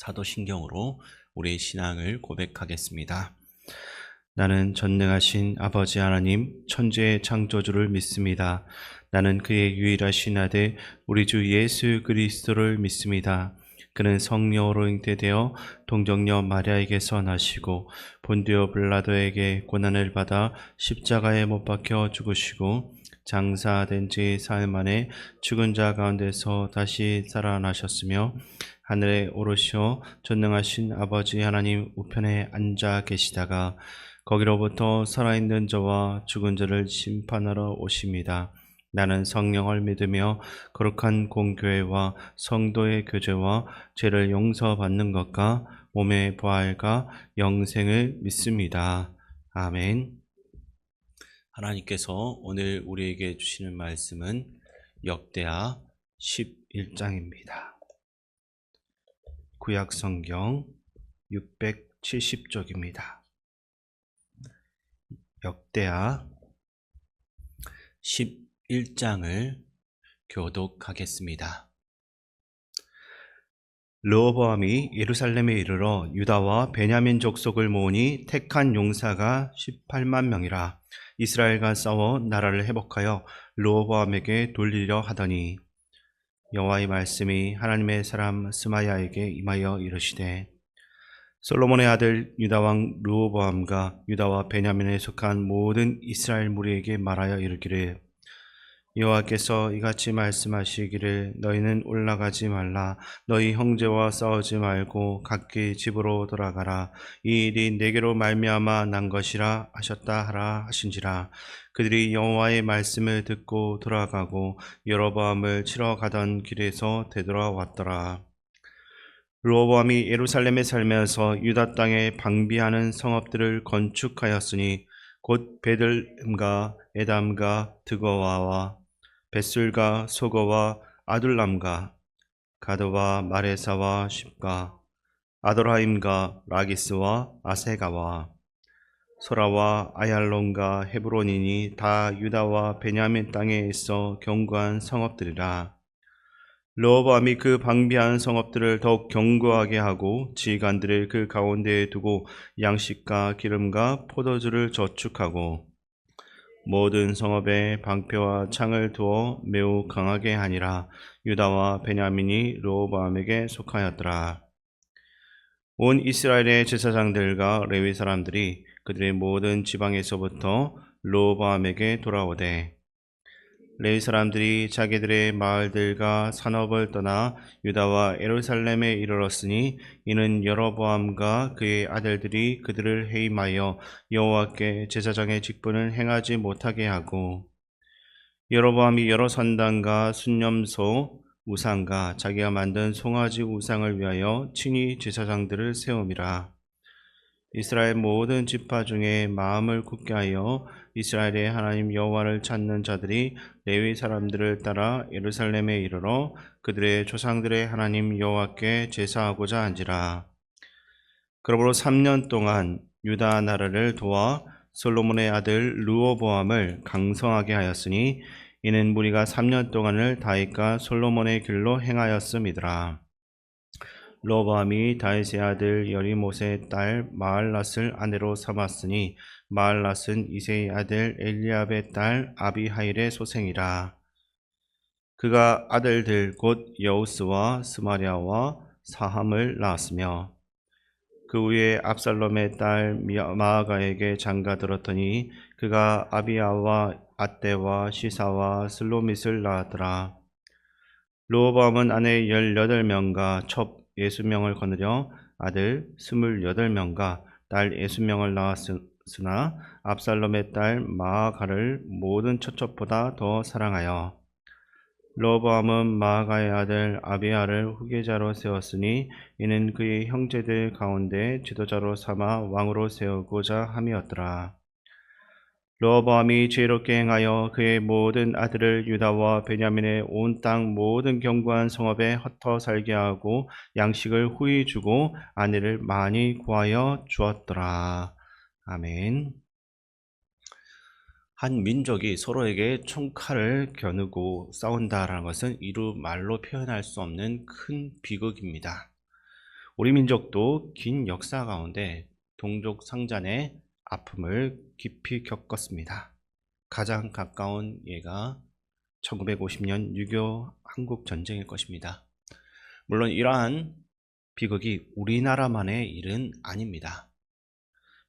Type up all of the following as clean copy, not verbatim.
사도신경으로 우리의 신앙을 고백하겠습니다. 나는 전능하신 아버지 하나님 천지의 창조주를 믿습니다. 나는 그의 유일하신 아들 우리 주 예수 그리스도를 믿습니다. 그는 성령으로 잉태되어 동정녀 마리아에게서 나시고 본디오 빌라도에게 고난을 받아 십자가에 못 박혀 죽으시고 장사된 지 사흘 만에 죽은 자 가운데서 다시 살아나셨으며 하늘에 오르시어 전능하신 아버지 하나님 우편에 앉아 계시다가 거기로부터 살아있는 자와 죽은 자를 심판하러 오십니다. 나는 성령을 믿으며 거룩한 공교회와 성도의 교제와 죄를 용서받는 것과 몸의 부활과 영생을 믿습니다. 아멘. 하나님께서 오늘 우리에게 주시는 말씀은 역대하 11장입니다. 구약성경 670쪽입니다. 역대하 11장을 교독하겠습니다. 르호보암이 예루살렘에 이르러 유다와 베냐민 족속을 모으니 택한 용사가 18만 명이라. 이스라엘과 싸워 나라를 회복하여 르호보암에게 돌리려 하더니 여호와의 말씀이 하나님의 사람 스마야에게 임하여 이르시되 솔로몬의 아들 유다왕 르호보암과 유다와 베냐민에 속한 모든 이스라엘 무리에게 말하여 이르기를 여호와께서 이같이 말씀하시기를 너희는 올라가지 말라. 너희 형제와 싸우지 말고 각기 집으로 돌아가라. 이 일이 내게로 말미암아 난 것이라 하셨다 하라 하신지라. 그들이 여호와의 말씀을 듣고 돌아가고 여로보암을 치러 가던 길에서 되돌아왔더라. 르호보암이 예루살렘에 살면서 유다 땅에 방비하는 성읍들을 건축하였으니 곧 베들음과 에담과 드거와와 벳술과 소거와 아둘람과 가드와 마레사와 십가 아돌하임과 라기스와 아세가와 소라와 아얄론과 헤브론이니 다 유다와 베냐민 땅에 있어 견고한 성읍들이라. 르호보암이 그 방비한 성읍들을 더욱 견고하게 하고 지휘관들을 그 가운데에 두고 양식과 기름과 포도주를 저축하고 모든 성읍에 방패와 창을 두어 매우 강하게 하니라. 유다와 베냐민이 르호보암에게 속하였더라. 온 이스라엘의 제사장들과 레위 사람들이 그들의 모든 지방에서부터 르호보암에게 돌아오되 레위 사람들이 자기들의 마을들과 산업을 떠나 유다와 예루살렘에 이르렀으니 이는 여로보암과 그의 아들들이 그들을 해임하여 여호와께 제사장의 직분을 행하지 못하게 하고 여로보암이 여러 산당과 순념소 우상과 자기가 만든 송아지 우상을 위하여 친히 제사장들을 세움이라. 이스라엘 모든 지파 중에 마음을 굳게 하여 이스라엘의 하나님 여호와를 찾는 자들이 레위 사람들을 따라 예루살렘에 이르러 그들의 조상들의 하나님 여호와께 제사하고자 한지라. 그러므로 3년 동안 유다 나라를 도와 솔로몬의 아들 르호보암을 강성하게 하였으니 이는 무리가 3년 동안을 다윗과 솔로몬의 길로 행하였음이더라. 르호보암이 다윗의 아들 여리못의 딸 마할랏을 아내로 삼았으니 마할랏은 이새의 아들 엘리압의 딸 아비하일의 소생이라. 그가 아들들 곧 여우스와 스마랴와 사함을 낳았으며 그 후에 압살롬의 딸 마아가에게 장가들었더니 그가 아비야와 아떼와 시사와 슬로밋을 낳았더라. 르호보암은 아내 18명과 첩 60명을 거느려 아들 28명과 딸 60명을 낳았으나 압살롬의 딸 마아가를 모든 처첩보다 더 사랑하여 르호보암은 마아가의 아들 아비야를 후계자로 세웠으니 이는 그의 형제들 가운데 지도자로 삼아 왕으로 세우고자 함이었더라. 르호보암이 지혜롭게 행하여 그의 모든 아들을 유다와 베냐민의 온 땅 모든 견고한 성읍에 흩어 살게 하고 양식을 후히 주고 아내를 많이 구하여 주었더라. 아멘. 한 민족이 서로에게 총칼을 겨누고 싸운다라는 것은 이루 말로 표현할 수 없는 큰 비극입니다. 우리 민족도 긴 역사 가운데 동족 상잔의 아픔을 깊이 겪었습니다. 가장 가까운 예가 1950년 6.25 한국 전쟁일 것입니다. 물론 이러한 비극이 우리나라만의 일은 아닙니다.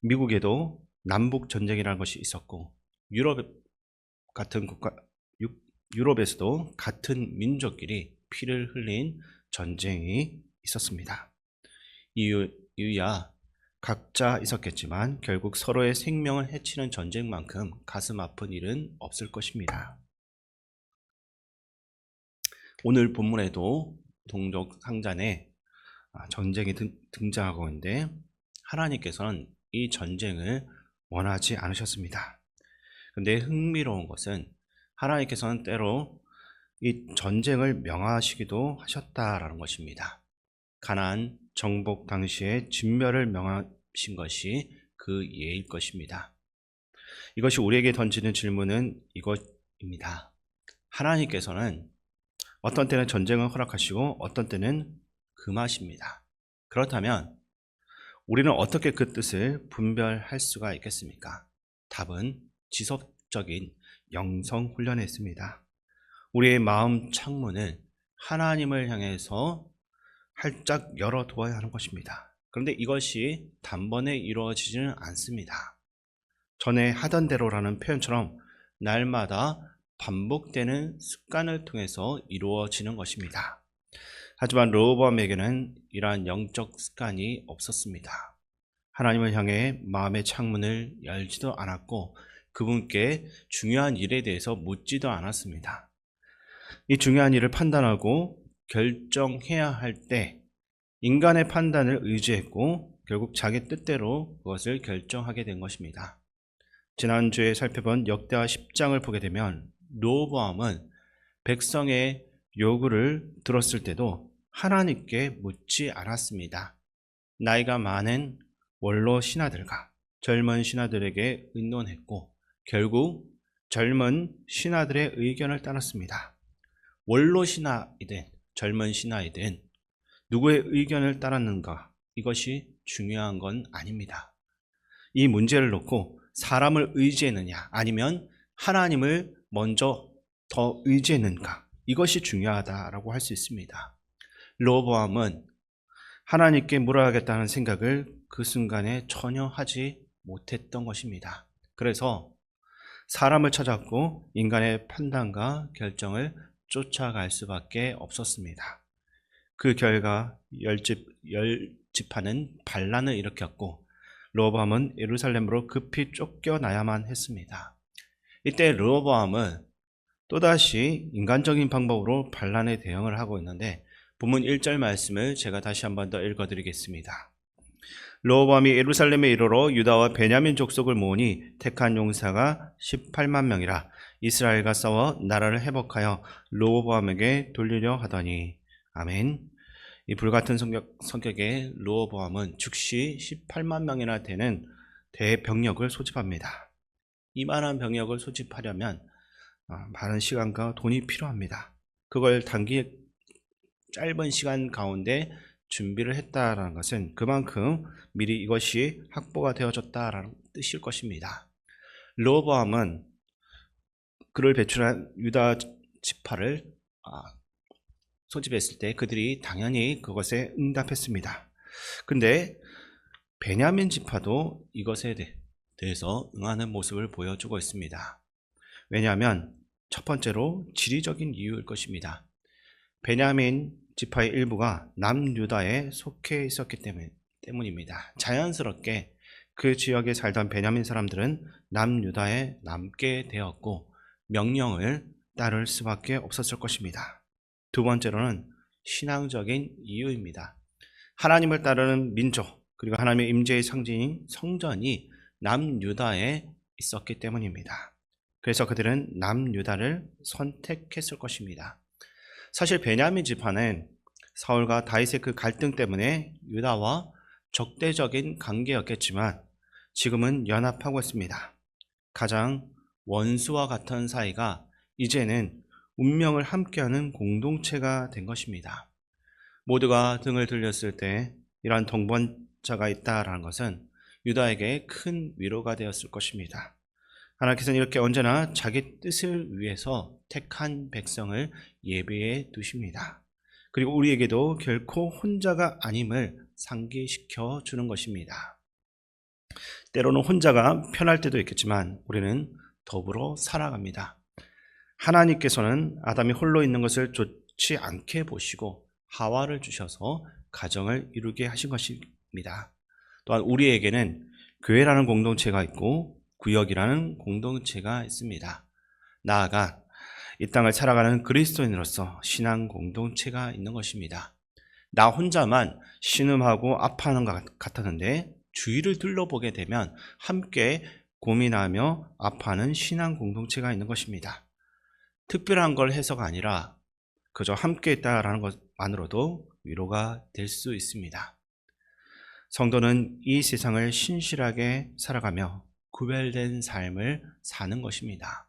미국에도 남북 전쟁이라는 것이 있었고 유럽에서도 같은 민족끼리 피를 흘린 전쟁이 있었습니다. 이유야 각자 있었겠지만 결국 서로의 생명을 해치는 전쟁만큼 가슴 아픈 일은 없을 것입니다. 오늘 본문에도 동족 상잔의 전쟁이 등장하고 있는데 하나님께서는 이 전쟁을 원하지 않으셨습니다. 그런데 흥미로운 것은 하나님께서는 때로 이 전쟁을 명하시기도 하셨다라는 것입니다. 가나안 정복 당시에 진멸을 명하신 것이 그 예일 것입니다. 이것이 우리에게 던지는 질문은 이것입니다. 하나님께서는 어떤 때는 전쟁을 허락하시고 어떤 때는 금하십니다. 그렇다면 우리는 어떻게 그 뜻을 분별할 수가 있겠습니까? 답은 지속적인 영성 훈련에 있습니다. 우리의 마음 창문을 하나님을 향해서 활짝 열어두어야 하는 것입니다. 그런데 이것이 단번에 이루어지지는 않습니다. 전에 하던 대로라는 표현처럼 날마다 반복되는 습관을 통해서 이루어지는 것입니다. 하지만 르호보암에게는 이러한 영적 습관이 없었습니다. 하나님을 향해 마음의 창문을 열지도 않았고 그분께 중요한 일에 대해서 묻지도 않았습니다. 이 중요한 일을 판단하고 결정해야 할 때 인간의 판단을 의지했고 결국 자기 뜻대로 그것을 결정하게 된 것입니다. 지난주에 살펴본 역대하 10장을 보게 되면 르호보암은 백성의 요구를 들었을 때도 하나님께 묻지 않았습니다. 나이가 많은 원로 신하들과 젊은 신하들에게 의논했고 결국 젊은 신하들의 의견을 따랐습니다. 원로 신하이든 젊은 신하이든 누구의 의견을 따랐는가, 이것이 중요한 건 아닙니다. 이 문제를 놓고 사람을 의지했느냐 아니면 하나님을 먼저 더 의지했는가, 이것이 중요하다라고 할 수 있습니다. 르호보암은 하나님께 물어야겠다는 생각을 그 순간에 전혀 하지 못했던 것입니다. 그래서 사람을 찾았고 인간의 판단과 결정을 쫓아갈 수밖에 없었습니다. 그 결과 열지파는 반란을 일으켰고 르호보암은 예루살렘으로 급히 쫓겨나야만 했습니다. 이때 르호보암은 또다시 인간적인 방법으로 반란에 대응을 하고 있는데 본문 1절 말씀을 제가 다시 한 번 더 읽어드리겠습니다. 르호보암이 예루살렘에 이르러 유다와 베냐민 족속을 모으니 택한 용사가 18만 명이라 이스라엘과 싸워 나라를 회복하여 르호보암에게 돌리려 하더니. 아멘. 이 불같은 성격의 르호보암은 즉시 18만 명이나 되는 대병력을 소집합니다. 이만한 병력을 소집하려면 많은 시간과 돈이 필요합니다. 그걸 짧은 시간 가운데 준비를 했다라는 것은 그만큼 미리 이것이 확보가 되어졌다라는 뜻일 것입니다. 르호보암은 그를 배출한 유다 지파를 소집했을 때 그들이 당연히 그것에 응답했습니다. 근데 베냐민 지파도 이것에 대해서 응하는 모습을 보여주고 있습니다. 왜냐하면 첫 번째로 지리적인 이유일 것입니다. 베냐민 지파의 일부가 남유다에 속해 있었기 때문입니다. 자연스럽게 그 지역에 살던 베냐민 사람들은 남유다에 남게 되었고 명령을 따를 수밖에 없었을 것입니다. 두 번째로는 신앙적인 이유입니다. 하나님을 따르는 민족 그리고 하나님의 임재의 상징인 성전이 남유다에 있었기 때문입니다. 그래서 그들은 남유다를 선택했을 것입니다. 사실 베냐민 지파는 사울과 다윗의 그 갈등 때문에 유다와 적대적인 관계였겠지만 지금은 연합하고 있습니다. 가장 원수와 같은 사이가 이제는 운명을 함께하는 공동체가 된 것입니다. 모두가 등을 돌렸을 때 이러한 동반자가 있다라는 것은 유다에게 큰 위로가 되었을 것입니다. 하나님께서는 이렇게 언제나 자기 뜻을 위해서 택한 백성을 예배해 두십니다. 그리고 우리에게도 결코 혼자가 아님을 상기시켜 주는 것입니다. 때로는 혼자가 편할 때도 있겠지만 우리는 더불어 살아갑니다. 하나님께서는 아담이 홀로 있는 것을 좋지 않게 보시고 하와를 주셔서 가정을 이루게 하신 것입니다. 또한 우리에게는 교회라는 공동체가 있고 구역이라는 공동체가 있습니다. 나아가 이 땅을 살아가는 그리스도인으로서 신앙 공동체가 있는 것입니다. 나 혼자만 신음하고 아파하는 것 같았는데 주위를 둘러보게 되면 함께 고민하며 아파하는 신앙 공동체가 있는 것입니다. 특별한 걸 해서가 아니라 그저 함께 있다라는 것만으로도 위로가 될 수 있습니다. 성도는 이 세상을 신실하게 살아가며 구별된 삶을 사는 것입니다.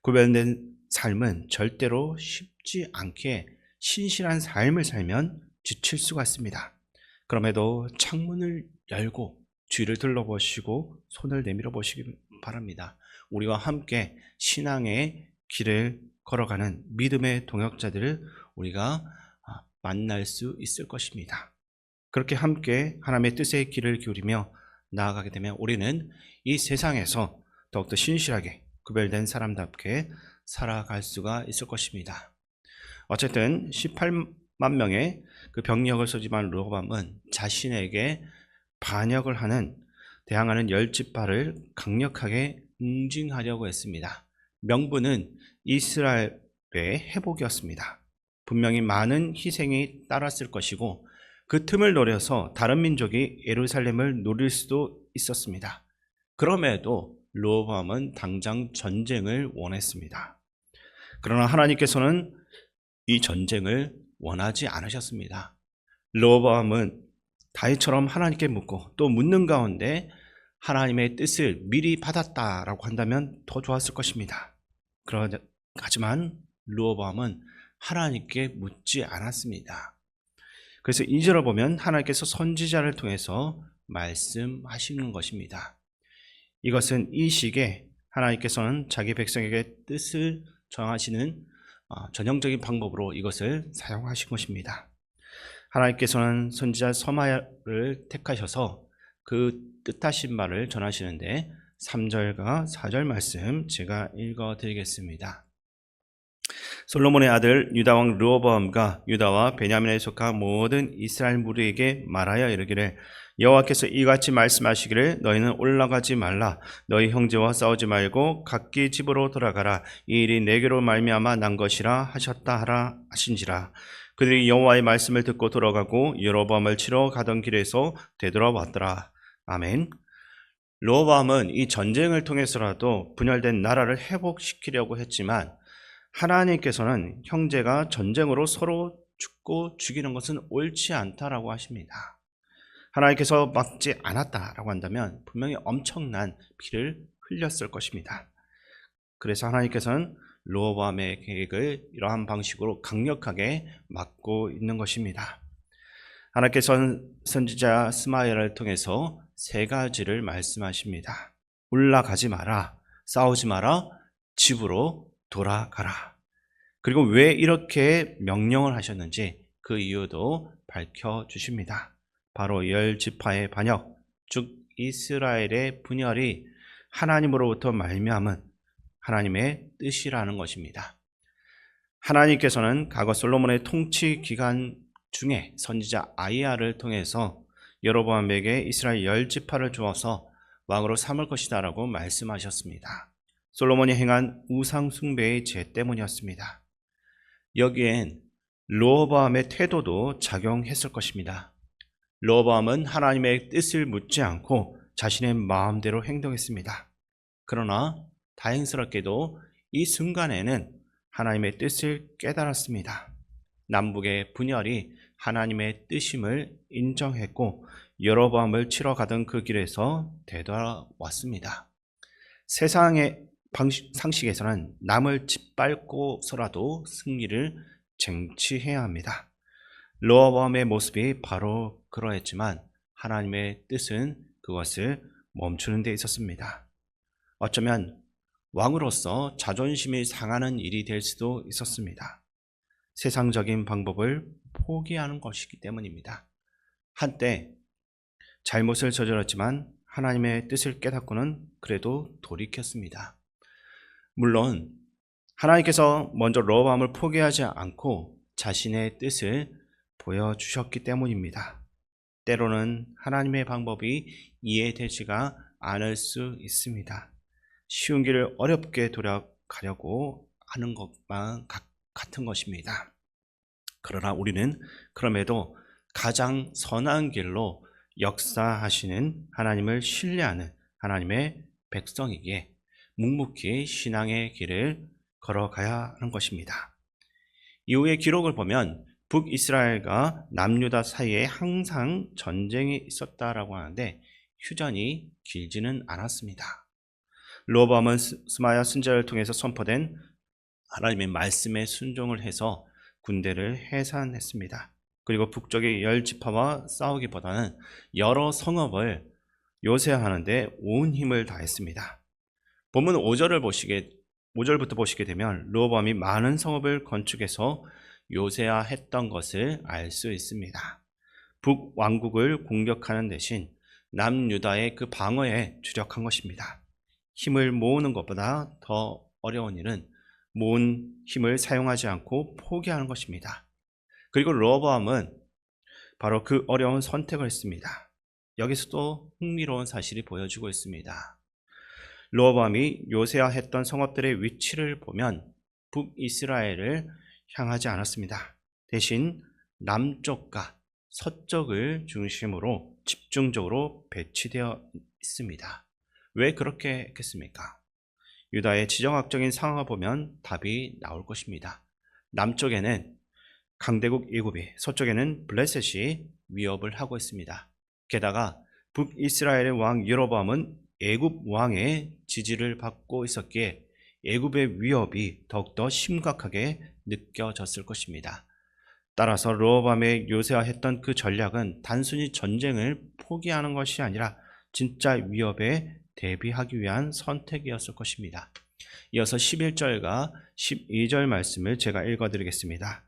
구별된 삶은 절대로 쉽지 않게 신실한 삶을 살면 지칠 수가 있습니다. 그럼에도 창문을 열고 주위를 둘러보시고 손을 내밀어 보시기 바랍니다. 우리와 함께 신앙의 길을 걸어가는 믿음의 동역자들을 우리가 만날 수 있을 것입니다. 그렇게 함께 하나님의 뜻의 길을 기울이며 나아가게 되면 우리는 이 세상에서 더욱더 신실하게 구별된 사람답게 살아갈 수가 있을 것입니다. 어쨌든 18만 명의 그 병력을 소집한 르호보암은 자신에게 반역을 하는 대항하는 10지파를 강력하게 응징하려고 했습니다. 명분은 이스라엘의 회복이었습니다. 분명히 많은 희생이 따랐을 것이고 그 틈을 노려서 다른 민족이 예루살렘을 노릴 수도 있었습니다. 그럼에도 르호보암은 당장 전쟁을 원했습니다. 그러나 하나님께서는 이 전쟁을 원하지 않으셨습니다. 르호보암은 다윗처럼 하나님께 묻고 또 묻는 가운데 하나님의 뜻을 미리 받았다라고 한다면 더 좋았을 것입니다. 하지만 르호보암은 하나님께 묻지 않았습니다. 그래서 2절을 보면 하나님께서 선지자를 통해서 말씀하시는 것입니다. 이것은 이 시기에 하나님께서는 자기 백성에게 뜻을 정하시는 전형적인 방법으로 이것을 사용하신 것입니다. 하나님께서는 선지자 서마야를 택하셔서 그 뜻하신 말을 전하시는데 3절과 4절 말씀 제가 읽어드리겠습니다. 솔로몬의 아들 유다왕 르호보암과 유다와 베냐민에 속한 모든 이스라엘 무리에게 말하여 이르기를 여호와께서 이같이 말씀하시기를 너희는 올라가지 말라 너희 형제와 싸우지 말고 각기 집으로 돌아가라 이 일이 내게로 말미암아 난 것이라 하셨다 하라 하신지라. 그들이 여호와의 말씀을 듣고 돌아가고 여로보암을 치러 가던 길에서 되돌아왔더라. 아멘. 르호보암은 이 전쟁을 통해서라도 분열된 나라를 회복시키려고 했지만 하나님께서는 형제가 전쟁으로 서로 죽고 죽이는 것은 옳지 않다라고 하십니다. 하나님께서 막지 않았다라고 한다면 분명히 엄청난 피를 흘렸을 것입니다. 그래서 하나님께서는 르호보암의 계획을 이러한 방식으로 강력하게 막고 있는 것입니다. 하나님께서는 선지자 스마야를 통해서 3가지를 말씀하십니다. 올라가지 마라, 싸우지 마라, 집으로 돌아가라. 그리고 왜 이렇게 명령을 하셨는지 그 이유도 밝혀주십니다. 바로 10지파의 반역, 즉 이스라엘의 분열이 하나님으로부터 말미암은 하나님의 뜻이라는 것입니다. 하나님께서는 과거 솔로몬의 통치 기간 중에 선지자 아이야를 통해서 여로보암에게 이스라엘 10지파를 주어서 왕으로 삼을 것이다 라고 말씀하셨습니다. 솔로몬이 행한 우상 숭배의 죄 때문이었습니다. 여기엔 르호보암의 태도도 작용했을 것입니다. 르호보암은 하나님의 뜻을 묻지 않고 자신의 마음대로 행동했습니다. 그러나 다행스럽게도 이 순간에는 하나님의 뜻을 깨달았습니다. 남북의 분열이 하나님의 뜻임을 인정했고 여로보암을 치러 가던 그 길에서 되돌아왔습니다. 세상의 상식에서는 남을 짓밟고서라도 승리를 쟁취해야 합니다. 르호보암의 모습이 바로 그러했지만 하나님의 뜻은 그것을 멈추는 데 있었습니다. 어쩌면 왕으로서 자존심이 상하는 일이 될 수도 있었습니다. 세상적인 방법을 포기하는 것이기 때문입니다. 한때 잘못을 저질렀지만 하나님의 뜻을 깨닫고는 그래도 돌이켰습니다. 물론 하나님께서 먼저 레호보암을 포기하지 않고 자신의 뜻을 보여주셨기 때문입니다. 때로는 하나님의 방법이 이해되지가 않을 수 있습니다. 쉬운 길을 어렵게 돌아가려고 하는 것만 같은 것입니다. 그러나 우리는 그럼에도 가장 선한 길로 역사하시는 하나님을 신뢰하는 하나님의 백성이기에 묵묵히 신앙의 길을 걸어가야 하는 것입니다. 이후의 기록을 보면 북이스라엘과 남유다 사이에 항상 전쟁이 있었다라고 하는데 휴전이 길지는 않았습니다. 레호보암은 스마야 선지자를 통해서 선포된 하나님의 말씀에 순종을 해서 군대를 해산했습니다. 그리고 북쪽의 10지파와 싸우기보다는 여러 성읍을 요새하는데 온 힘을 다했습니다. 본문 5절부터 보시게 되면 레호보암이 많은 성읍을 건축해서 요새화했던 것을 알 수 있습니다. 북왕국을 공격하는 대신 남유다의 그 방어에 주력한 것입니다. 힘을 모으는 것보다 더 어려운 일은 모은 힘을 사용하지 않고 포기하는 것입니다. 그리고 레호보암은 바로 그 어려운 선택을 했습니다. 여기서도 흥미로운 사실이 보여지고 있습니다. 레호보암이 요새화했던 성읍들의 위치를 보면 북이스라엘을 향하지 않았습니다. 대신 남쪽과 서쪽을 중심으로 집중적으로 배치되어 있습니다. 왜 그렇게 했겠습니까? 유다의 지정학적인 상황을 보면 답이 나올 것입니다. 남쪽에는 강대국 애굽이, 서쪽에는 블레셋이 위협을 하고 있습니다. 게다가 북이스라엘의 왕 여로보암은 애굽 왕의 지지를 받고 있었기에 애굽의 위협이 더욱더 심각하게 느껴졌을 것입니다. 따라서 레호보암의 요새화했던 그 전략은 단순히 전쟁을 포기하는 것이 아니라 진짜 위협에 대비하기 위한 선택이었을 것입니다. 이어서 11절과 12절 말씀을 제가 읽어드리겠습니다.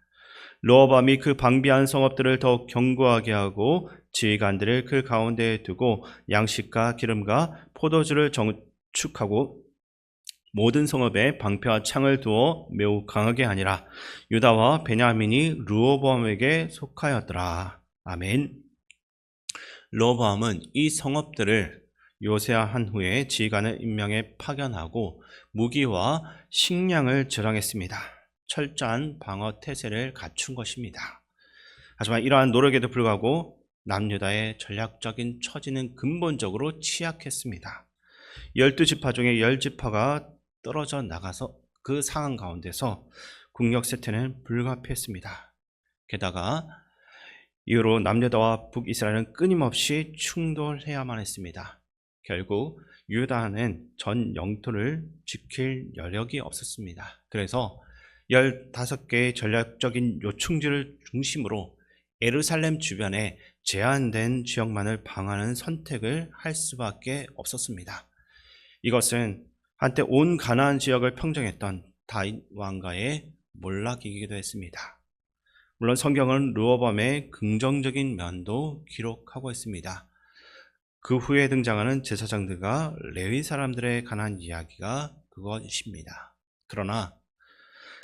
레호보암이 그 방비한 성읍들을 더욱 견고하게 하고 지휘관들을 그 가운데에 두고 양식과 기름과 포도주를 정축하고 모든 성읍에 방패와 창을 두어 매우 강하게 하니라. 유다와 베냐민이 레호보암에게 속하였더라. 아멘. 레호보암은 이 성읍들을 요새화한 후에 지휘관을 임명해 파견하고 무기와 식량을 저장했습니다. 철저한 방어 태세를 갖춘 것입니다. 하지만 이러한 노력에도 불구하고 남유다의 전략적인 처지는 근본적으로 취약했습니다. 12지파 중에 10지파가 떨어져 나가서 그 상황 가운데서 국력 세태는 불가피했습니다. 게다가 이후로 남유다와 북이스라엘은 끊임없이 충돌해야만 했습니다. 결국 유다는 전 영토를 지킬 여력이 없었습니다. 그래서 15개의 전략적인 요충지를 중심으로 예루살렘 주변에 제한된 지역만을 방어하는 선택을 할 수밖에 없었습니다. 이것은 한때 온 가나안 지역을 평정했던 다윗 왕가의 몰락이기도 했습니다. 물론 성경은 레호보암의 긍정적인 면도 기록하고 있습니다. 그 후에 등장하는 제사장들과 레위 사람들에 관한 이야기가 그것입니다. 그러나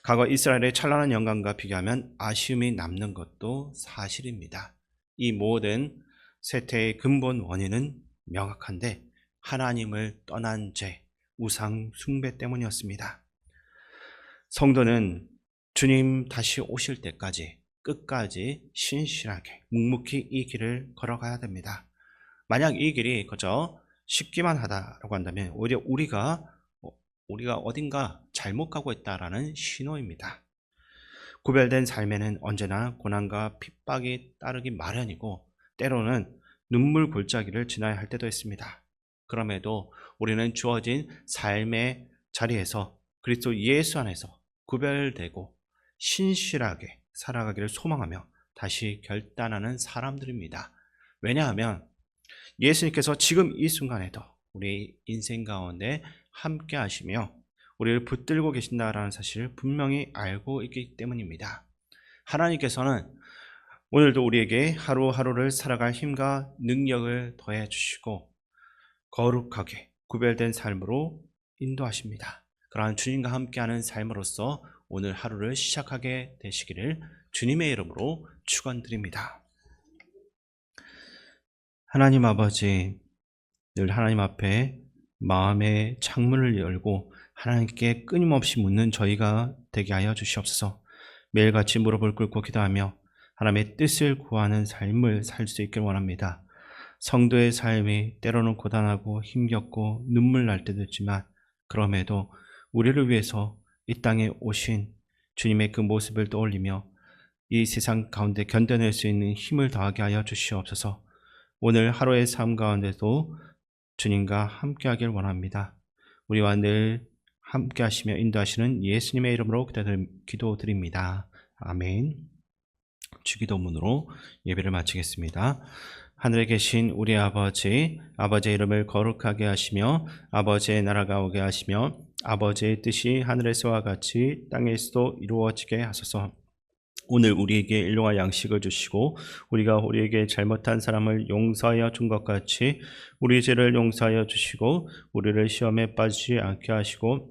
과거 이스라엘의 찬란한 영광과 비교하면 아쉬움이 남는 것도 사실입니다. 이 모든 쇠퇴의 근본 원인은 명확한데 하나님을 떠난 죄, 우상 숭배 때문이었습니다. 성도는 주님 다시 오실 때까지 끝까지 신실하게 묵묵히 이 길을 걸어가야 됩니다. 만약 이 길이 그저 쉽기만 하다라고 한다면 오히려 우리가 어딘가 잘못 가고 있다라는 신호입니다. 구별된 삶에는 언제나 고난과 핍박이 따르기 마련이고 때로는 눈물 골짜기를 지나야 할 때도 있습니다. 그럼에도 우리는 주어진 삶의 자리에서 그리스도 예수 안에서 구별되고 신실하게 살아가기를 소망하며 다시 결단하는 사람들입니다. 왜냐하면 예수님께서 지금 이 순간에도 우리 인생 가운데 함께 하시며 우리를 붙들고 계신다라는 사실을 분명히 알고 있기 때문입니다. 하나님께서는 오늘도 우리에게 하루하루를 살아갈 힘과 능력을 더해 주시고 거룩하게 구별된 삶으로 인도하십니다. 그러한 주님과 함께하는 삶으로서 오늘 하루를 시작하게 되시기를 주님의 이름으로 축원드립니다. 하나님 아버지, 늘 하나님 앞에 마음의 창문을 열고 하나님께 끊임없이 묻는 저희가 되게 하여 주시옵소서. 매일같이 무릎을 꿇고 기도하며 하나님의 뜻을 구하는 삶을 살 수 있길 원합니다. 성도의 삶이 때로는 고단하고 힘겹고 눈물 날 때도 있지만 그럼에도 우리를 위해서 이 땅에 오신 주님의 그 모습을 떠올리며 이 세상 가운데 견뎌낼 수 있는 힘을 더하게 하여 주시옵소서. 오늘 하루의 삶 가운데도 주님과 함께하길 원합니다. 우리와 늘 함께하시며 인도하시는 예수님의 이름으로 기도드립니다. 아멘. 주기도문으로 예배를 마치겠습니다. 하늘에 계신 우리 아버지, 아버지의 이름을 거룩하게 하시며 아버지의 나라가 오게 하시며 아버지의 뜻이 하늘에서와 같이 땅에서도 이루어지게 하소서. 오늘 우리에게 일용할 양식을 주시고 우리가 우리에게 잘못한 사람을 용서하여 준 것 같이 우리 죄를 용서하여 주시고 우리를 시험에 빠지지 않게 하시고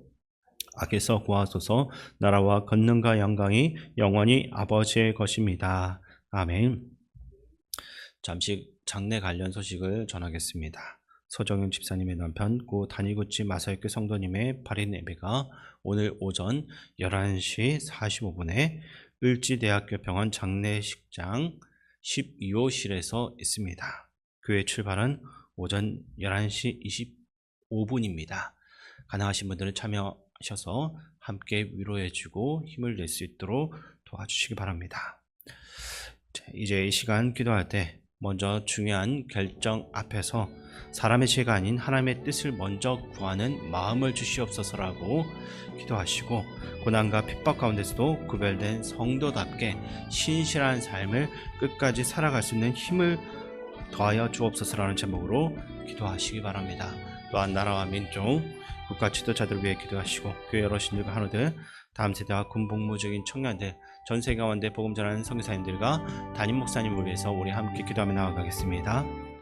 악에서 구하소서. 나라와 권능과 영광이 영원히 아버지의 것입니다. 아멘. 잠시 장례 관련 소식을 전하겠습니다. 서정윤 집사님의 남편 고 단위구치 마사역교 성도님의 발인 예배가 오늘 오전 11시 45분에 을지대학교 병원 장례식장 12호실에서 있습니다. 교회 출발은 오전 11시 25분입니다. 가능하신 분들은 참여하셔서 함께 위로해주고 힘을 낼 수 있도록 도와주시기 바랍니다. 이제 이 시간 기도할 때 먼저 중요한 결정 앞에서 사람의 죄가 아닌 하나님의 뜻을 먼저 구하는 마음을 주시옵소서라고 기도하시고 고난과 핍박 가운데서도 구별된 성도답게 신실한 삶을 끝까지 살아갈 수 있는 힘을 더하여 주옵소서라는 제목으로 기도하시기 바랍니다. 또한 나라와 민족, 국가 지도자들을 위해 기도하시고 교회 어르신들과 한우들, 다음 세대와 군복무적인 청년들, 전 세계 가운데 복음 전하는 선교사님들과 담임 목사님을 위해서 우리 함께 기도하며 나아가겠습니다.